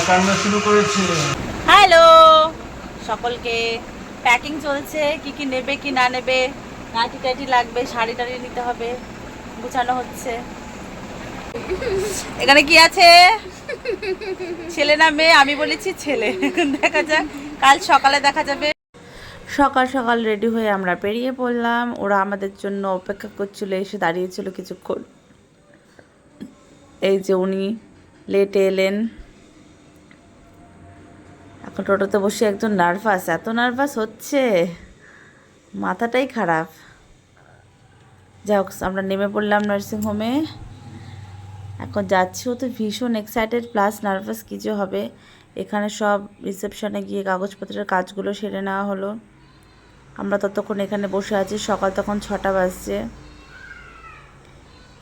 কান্না শুরু করেছে। হ্যালো সকলকে, প্যাকিং চলছে। কি কি নেবে কি না নেবে, নাইটি টাইটি লাগবে, শাড়ি টাড়ি নিতে হবে, গুছানো হচ্ছে। এখানে কি আছে, ছেলে না মেয়ে? আমি বলেছি ছেলে। দেখা যাক, কাল সকালে দেখা যাবে। সকাল সকাল রেডি হয়ে আমরা বেরিয়ে পড়লাম। ওরা আমাদের জন্য অপেক্ষা করছিল, এসে দাঁড়িয়েছিল কিছুক্ষণ। এই যে উনি লেটে এলেন। এখন টোটোতে বসে একজন নার্ভাস, এত নার্ভাস হচ্ছে, মাথাটাই খারাপ। যাই হোক, আমরা নেমে পড়লাম নার্সিংহোমে। এখন যাচ্ছি, ও তো ভীষণ এক্সাইটেড প্লাস নার্ভাস কী যে হবে। এখানে সব রিসেপশনে গিয়ে কাগজপত্রের কাজগুলো সেরে নেওয়া হলো। আমরা ততক্ষণ এখানে বসে আছি, সকাল তখন 6টা বাজছে।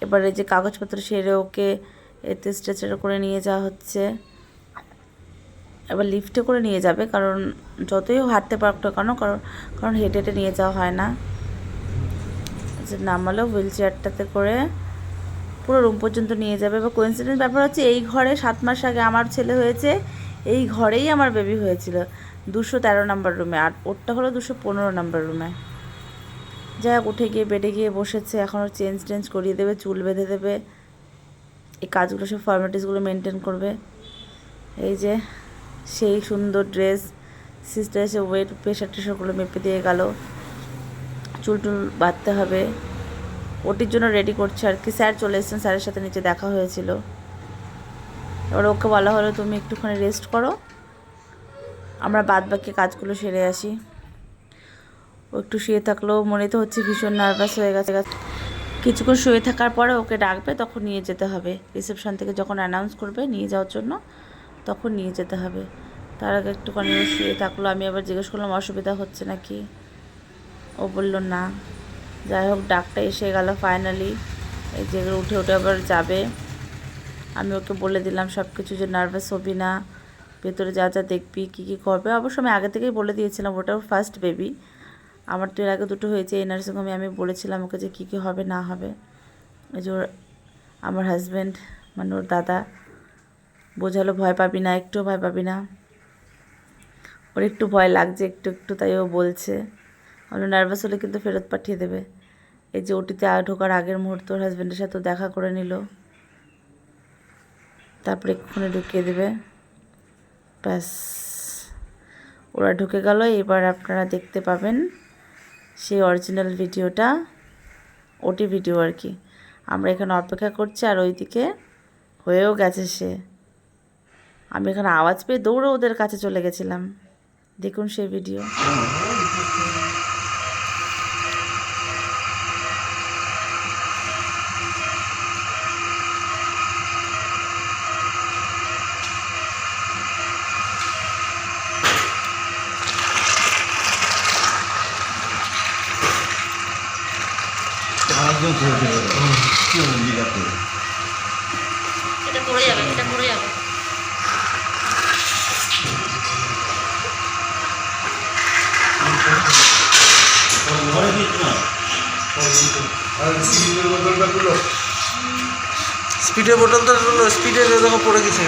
এবারে যে কাগজপত্র সেরে ওকে এতে স্ট্রেচার করে নিয়ে যাওয়া হচ্ছে। এবার লিফটে করে নিয়ে যাবে, কারণ যতই হাঁটতে পারতো কারণ হেঁটে হেঁটে নিয়ে যাওয়া হয় না। যে নামালো হুইল চেয়ারটাতে করে পুরো রুম পর্যন্ত নিয়ে যাবে। এবার কোইন্সিডেন্স ব্যাপার হচ্ছে, এই ঘরে 7 মাস আগে আমার ছেলে হয়েছে, এই ঘরেই আমার বেবি হয়েছিল 213 নম্বর রুমে, আর ওরটা হলো 215 নম্বর রুমে। যাই হোক, উঠে গিয়ে বেডে গিয়ে বসেছে। এখনও চেঞ্জ করিয়ে দেবে, চুল বেঁধে দেবে, এই কাজগুলো সব ফর্মালিটিসগুলো মেনটেন করবে। এই যে সেই সুন্দর ড্রেস, সিস্টার এসে ওয়েট প্রেশার টেশারগুলো মেপে দিয়ে গেল। চুল টুল বাঁধতে হবে, ওটির জন্য রেডি করছে আর কি। স্যার চলে এসেছেন, স্যারের সাথে নিচে দেখা হয়েছিল। এবার ওকে বলা হলো তুমি একটুখানি রেস্ট করো, আমরা বাদ বাকি কাজগুলো সেরে আসি। ও একটু শুয়ে থাকলেও মনে তো হচ্ছে ভীষণ নার্ভাস হয়ে গেছে। কিছুক্ষণ শুয়ে থাকার পরে ওকে ডাকবে, তখন নিয়ে যেতে হবে। রিসেপশন থেকে যখন অ্যানাউন্স করবে নিয়ে যাওয়ার জন্য, তখন নিয়ে যেতে হবে। তার আগে একটুখানি শুয়ে থাকলো। আমি আবার জিজ্ঞেস করলাম অসুবিধা হচ্ছে নাকি, ও বলল না। যাই হোক, ডাকটা এসে গেল ফাইনালি। এই যে উঠে আবার যাবে। আমি ওকে বলে দিলাম সব কিছু, যে নার্ভাস হবি না, ভেতরে যা যা দেখবি, কী কী করবে। অবশ্য আমি আগে থেকেই বলে দিয়েছিলাম, ওটাও ফার্স্ট বেবি। আমার তো এর আগে 2টো হয়েছে এই নার্সিংহোমে। আমি বলেছিলাম ওকে যে কী কী হবে না হবে। এই যে আমার হাজব্যান্ড মানে ওর দাদা বোঝালো, ভয় পাবি না, একটু ভয় পাবি না। ওর একটু ভয় লাগছে একটু একটু, তাই ও বলছে। আমি নার্ভাস হলে কিন্তু ফেরত পাঠিয়ে দেবে। এই যে ওটিতে ঢোকার আগের মুহূর্তে ওর হাজব্যান্ডের সাথে দেখা করে নিল, তারপরে এক্ষুনি ঢুকিয়ে দেবে। ব্যাস, ওরা ঢুকে গেল। এবার আপনারা দেখতে পাবেন সেই অরিজিনাল ভিডিওটা, ওটি ভিডিও আর কি। আমরা এখানে অপেক্ষা করছি, আর ওইদিকে হয়েও গেছে সে। আমি এখানে আওয়াজ পেয়ে দৌড়ে ওদের কাছে চলে গেছিলাম। দেখুন সেই ভিডিও। এটা পড়ে যাবে, এটা পড়ে যাবে। স্পিডের বোতলটা হলো, স্পিডের দেখো পড়ে গেছে।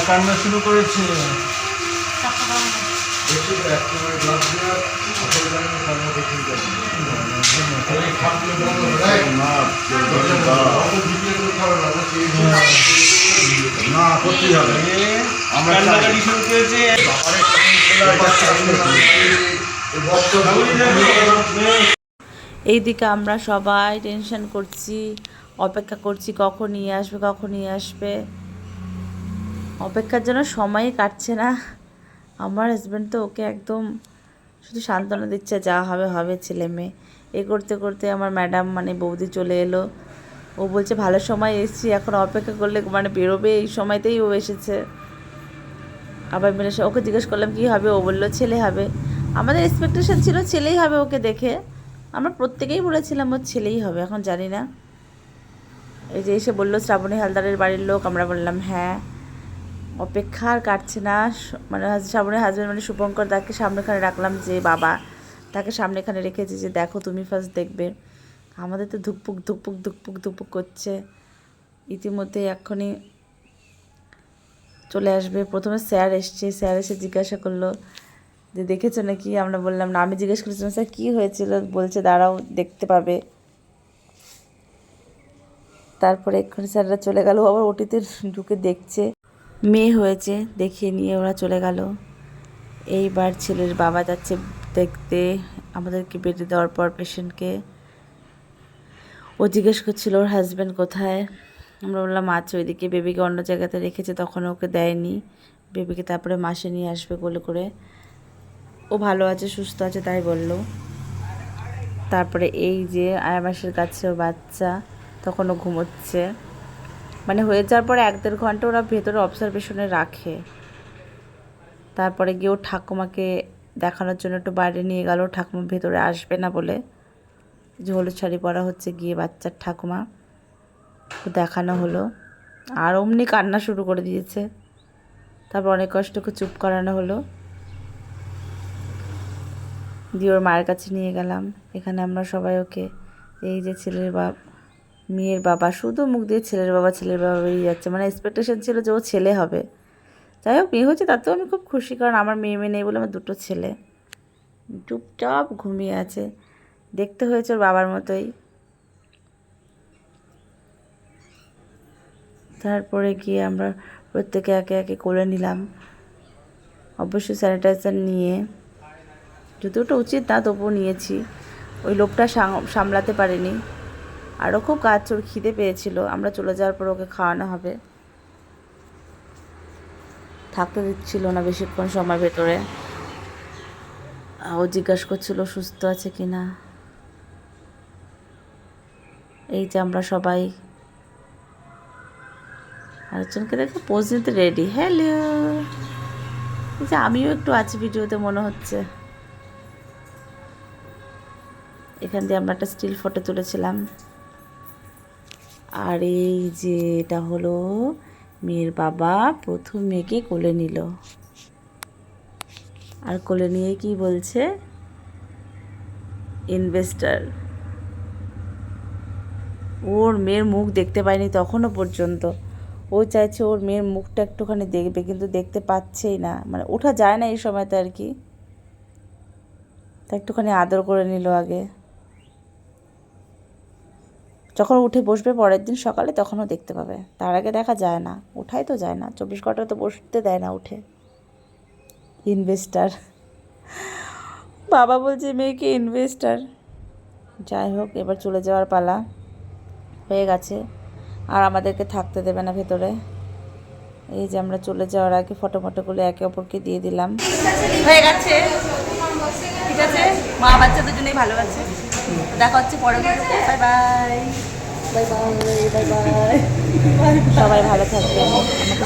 কান্না শুরু করেছে। এইদিকে আমরা সবাই টেনশন করছি, অপেক্ষা করছি কখন নিয়ে আসবে, কখন নিয়ে আসবে। অপেক্ষার জন্য সময়ই কাটছে না। আমার হাজব্যান্ড তো ওকে একদম শুধু সান্ত্বনা দিচ্ছে, যা হবে হবে, ছেলে মেয়ে। এ করতে করতে আমার ম্যাডাম মানে বৌদি চলে এলো। ও বলছে ভালো সময় এসেছি, এখন অপেক্ষা করলে মানে বেরোবে, এই সময়তেই ও এসেছে। আবার মিলে ওকে জিজ্ঞেস করলাম কী হবে, ও বললো ছেলে হবে। আমাদের এক্সপেকটেশন ছিল ছেলেই হবে ওকে দেখে। আমরা প্রত্যেকেই বলেছিলাম ওর ছেলেই হবে, এখন জানি না। এই যে এসে বললো শ্রাবণী হালদারের বাড়ির লোক, আমরা বললাম হ্যাঁ। অপেক্ষা আর কাটছে না, মানে শ্রাবণীর হাজব্যান্ড মানে শুভঙ্কর তাকে সামনেখানে রাখলাম, যে বাবা তাকে সামনেখানে রেখেছি যে দেখো তুমি ফার্স্ট দেখবে। আমাদের তো ধুকপুক ধুকপুক ধুকপুক ধুকপুক করছে। ইতিমধ্যে এক্ষুনি চলে আসবে। প্রথমে স্যার এসছে, স্যার এসে জিজ্ঞাসা করলো যে দেখেছো নাকি, আমরা বললাম না। আমি জিজ্ঞেস করেছিলাম স্যার কী হয়েছিল, বলছে দাঁড়াও দেখতে পাবে। তারপরে এক্ষুনি স্যাররা চলে গেল, আবার ওটিতে ঢুকে দেখছে মেয়ে হয়েছে, দেখিয়ে নিয়ে ওরা চলে গেল। এইবার ছেলের বাবা যাচ্ছে দেখতে আমাদেরকে বেডে দেওয়ার পর পেশেন্টকে। ও জিজ্ঞেস করছিল ওর হাজব্যান্ড কোথায়, আমরা বললাম আছে ওইদিকে, বেবিকে অন্য জায়গাতে রেখেছে, তখন ওকে দেয়নি। বেবিকে তারপরে মাসে নিয়ে আসবে বলে করে। ও ভালো আছে সুস্থ আছে তাই বলল। তারপরে এই যে আয়া মাসের কাছে ওর বাচ্চা, তখন ও ঘুমোচ্ছে। মানে হয়ে যাওয়ার পরে 1-1.5 ঘন্টা ওরা ভেতরে অবজারভেশনে রাখে। তারপরে গিয়ে ও ঠাকুমাকে দেখানোর জন্য একটু বাইরে নিয়ে গেল, ঠাকুমা ভেতরে আসবে না বলে। যে হলুদ শাড়ি পরা হচ্ছে গিয়ে বাচ্চার ঠাকুমা, দেখানো হলো। আর অমনি কান্না শুরু করে দিয়েছে। তারপর অনেক কষ্ট করে চুপ করানো হলো, দিয়ে ওর মায়ের কাছে নিয়ে গেলাম। এখানে আমরা সবাই ওকে, এই যে ছেলের মেয়ের বাবা, শুধু মুখ দিয়ে ছেলের বাবা বেরিয়ে যাচ্ছে, মানে এক্সপেকটেশন ছিল যে ও ছেলে হবে। যাই হোক মেয়ে হচ্ছে তাতেও আমি খুব খুশি, কারণ আমার মেয়ে নেই বলে আমার 2টো ছেলে। চুপচাপ ঘুমিয়ে আছে, দেখতে হয়েছে ওর বাবার মতোই। তারপরে গিয়ে আমরা প্রত্যেকে একে একে কোলে নিলাম, অবশ্যই স্যানিটাইজার নিয়ে। যদি ওটা উচিত না তবুও নিয়েছি। ওই লোকটা সামলাতে পারেনি, আরও খুব কাজ, ওর খিদে পেয়েছিল। আমরা চলে যাওয়ার পর ওকে খাওয়ানো হবে, থাকতে দিচ্ছিল না বেশিক্ষণ সময় ভেতরে। ও জিজ্ঞাসা করছিল সুস্থ আছে কি না। এই যে আমরা সবাই আরেকজনকে দেখে পোজ নিতে রেডি। হ্যালো, এই যে আমিও একটু আছি ভিডিওতে মনে হচ্ছে। এখান দিয়ে আমরা একটা স্টিল ফটো তুলেছিলাম। আর এই যে এটা হলো মেয়ের বাবা প্রথম মেয়েকে কোলে নিল, আর কোলে নিয়ে কি বলছে, ইনভেস্টার। ওর মেয়ের মুখ দেখতে পায়নি তখনও পর্যন্ত। ও চাইছে ওর মেয়ের মুখটা একটুখানি দেখবে, কিন্তু দেখতে পাচ্ছেই না, মানে ওঠা যায় না এই সময়তে আর কি। তা একটুখানি আদর করে নিল আগে। যখন উঠে বসবে পরের দিন সকালে তখনও দেখতে পাবে, তার আগে দেখা যায় না, ওঠাই তো যায় না, 24 ঘন্টা তো বসতে দেয় না উঠে। ইনভেস্টার, বাবা বলছে মেয়েকে ইনভেস্টার। যাই হোক এবার চলে যাওয়ার পালা হয়ে গেছে, আর আমাদেরকে থাকতে দেবে না ভেতরে। এই যে আমরা চলে যাওয়ার আগে ফটোগুলো একে অপরকে দিয়ে দিলাম। হয়ে গেছে, ঠিক আছে, মা বাচ্চা দুজনেই ভালো আছে। দেখা হচ্ছে পরে। Bye bye, bye bye, bye bye, সবাই ভালো থাকবেন। আমাকে